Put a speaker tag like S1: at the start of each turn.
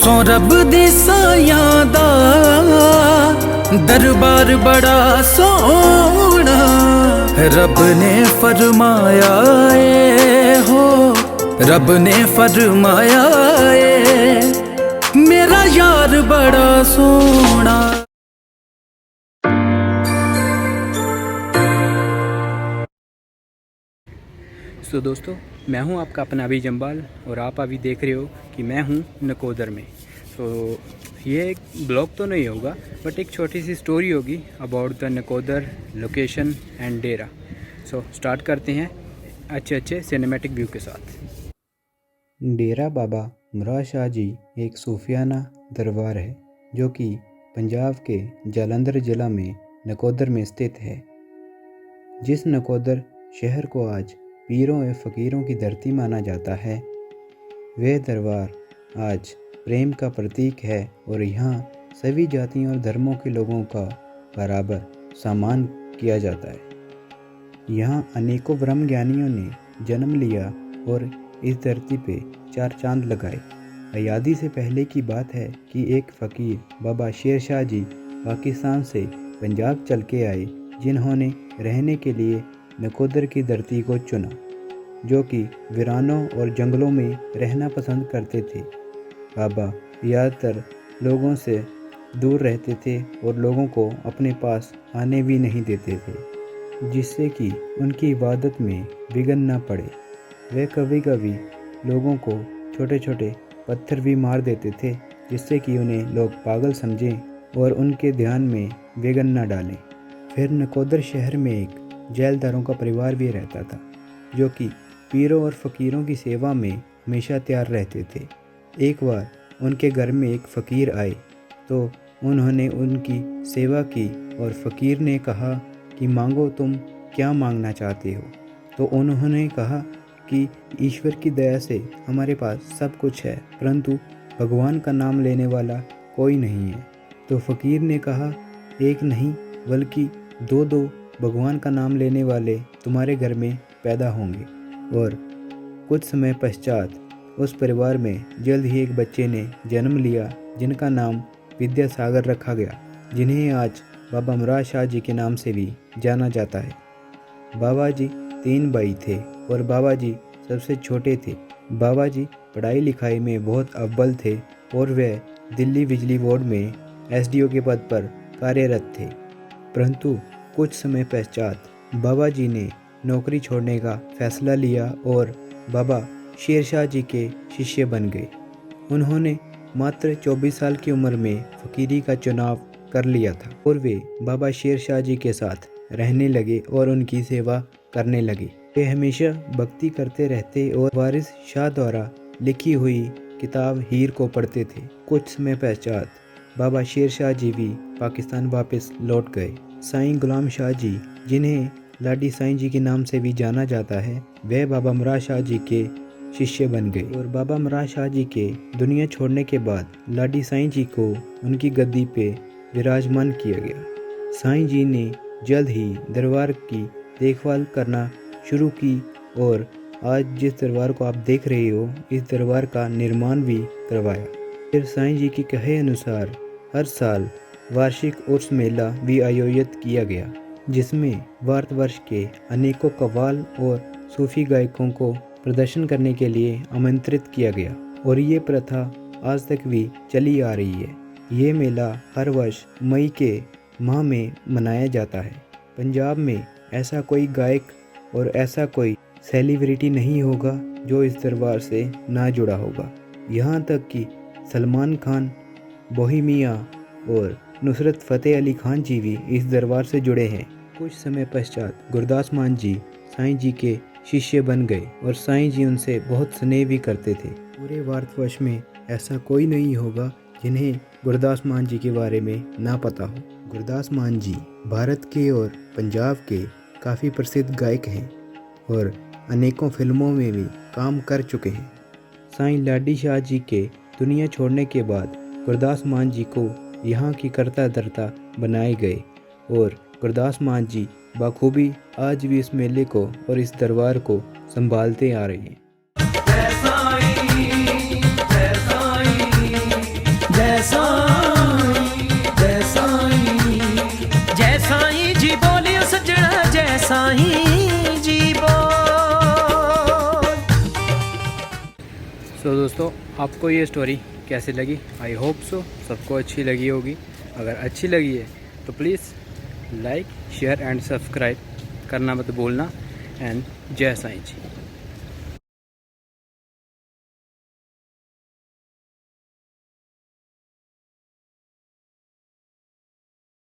S1: सो रब दी सायां दा दरबार बड़ा सोना, रब ने फरमाया हो, रब ने फरमाया मेरा यार बड़ा सोना।
S2: तो दोस्तों, मैं हूं आपका अपना अभी जम्बाल और आप अभी देख रहे हो कि मैं हूं नकोदर में। तो ये एक ब्लॉग तो नहीं होगा बट एक छोटी सी स्टोरी होगी about the Nakodar location and Dera. So start करते हैं अच्छे सिनेमैटिक व्यू के साथ। डेरा बाबा मुराद शाह जी एक सूफियाना दरबार है जो कि पंजाब के जालंधर ज़िला में नकोदर में स्थित है। जिस नकोदर शहर को आज पीरों व फ़कीरों की धरती माना जाता है, वह दरबार आज प्रेम का प्रतीक है और यहाँ सभी जातियों और धर्मों के लोगों का बराबर सम्मान किया जाता है। यहाँ अनेकों ब्रह्म ज्ञानियों ने जन्म लिया और इस धरती पे चार चांद लगाए। आज़ादी से पहले की बात है कि एक फ़कीर बाबा शेर शाह जी पाकिस्तान से पंजाब चल के आए, जिन्होंने रहने के लिए नकोदर की धरती को चुना, जो कि वीरानों और जंगलों में रहना पसंद करते थे। बाबा ज़्यादातर लोगों से दूर रहते थे और लोगों को अपने पास आने भी नहीं देते थे, जिससे कि उनकी इबादत में विघ्न न पड़े। वे कभी कभी लोगों को छोटे छोटे पत्थर भी मार देते थे, जिससे कि उन्हें लोग पागल समझें और उनके ध्यान में विघ्न न डालें। फिर नकोदर शहर में एक जेलदारों का परिवार भी रहता था, जो कि पीरों और फ़कीरों की सेवा में हमेशा तैयार रहते थे। एक बार उनके घर में एक फ़कीर आए तो उन्होंने उनकी सेवा की और फ़कीर ने कहा कि मांगो, तुम क्या मांगना चाहते हो। तो उन्होंने कहा कि ईश्वर की दया से हमारे पास सब कुछ है, परंतु भगवान का नाम लेने वाला कोई नहीं है। तो फ़कीर ने कहा, एक नहीं बल्कि दो भगवान का नाम लेने वाले तुम्हारे घर में पैदा होंगे। और कुछ समय पश्चात उस परिवार में जल्द ही एक बच्चे ने जन्म लिया, जिनका नाम विद्यासागर रखा गया, जिन्हें आज बाबा मुराद शाह जी के नाम से भी जाना जाता है। बाबा जी 3 भाई थे और बाबा जी सबसे छोटे थे। बाबा जी पढ़ाई लिखाई में बहुत अव्वल थे और वे दिल्ली बिजली बोर्ड में एसडीओ के पद पर कार्यरत थे। परंतु कुछ समय पश्चात बाबा जी ने नौकरी छोड़ने का फैसला लिया और बाबा शेर शाह जी के शिष्य बन गए। उन्होंने मात्र 24 साल की उम्र में फ़कीरी का चुनाव कर लिया था और वे बाबा शेर शाह जी के साथ रहने लगे और उनकी सेवा करने लगे। वे हमेशा भक्ति करते रहते और वारिस शाह द्वारा लिखी हुई किताब हीर को पढ़ते थे। कुछ समय पश्चात बाबा शेर शाह जी भी पाकिस्तान वापस लौट गए। साईं गुलाम शाह जी, जिन्हें लाडी साईं जी के नाम से भी जाना जाता है, वह बाबा मुराद शाह जी के शिष्य बन गए और बाबा मुराद शाह जी के दुनिया छोड़ने के बाद लाडी साईं जी को उनकी गद्दी पे विराजमान किया गया। साईं जी ने जल्द ही दरबार की देखभाल करना शुरू की और आज जिस दरबार को आप देख रहे हो, इस दरबार का निर्माण भी करवाया। फिर साईं जी के कहे अनुसार हर साल वार्षिक उर्स मेला भी आयोजित किया गया, जिसमें भारतवर्ष के अनेकों कव्वाल और सूफी गायकों को प्रदर्शन करने के लिए आमंत्रित किया गया और ये प्रथा आज तक भी चली आ रही है। ये मेला हर वर्ष मई के माह में मनाया जाता है। पंजाब में ऐसा कोई गायक और ऐसा कोई सेलिब्रिटी नहीं होगा जो इस दरबार से ना जुड़ा होगा। यहाँ तक कि सलमान खान, बोहेमिया और नुसरत फ़तेह अली खान जी भी इस दरबार से जुड़े हैं। कुछ समय पश्चात गुरदास मान जी साईं जी के शिष्य बन गए और साईं जी उनसे बहुत स्नेह भी करते थे। पूरे भारतवर्ष में ऐसा कोई नहीं होगा जिन्हें गुरदास मान जी के बारे में ना पता हो। गुरदास मान जी भारत के और पंजाब के काफ़ी प्रसिद्ध गायक हैं और अनेकों फिल्मों में भी काम कर चुके हैं। साईं लाडी शाह जी के दुनिया छोड़ने के बाद गुरदास मान जी को यहाँ की कर्ता धर्ता बनाए गए और गुरदास मान जी बखूबी आज भी इस मेले को और इस दरबार को संभालते आ रहे हैं। सो दोस्तों, आपको ये स्टोरी कैसी लगी? आई होप सो सबको अच्छी लगी होगी। अगर अच्छी लगी है तो please like share and subscribe करना मत भूलना। एंड जय साईं जी।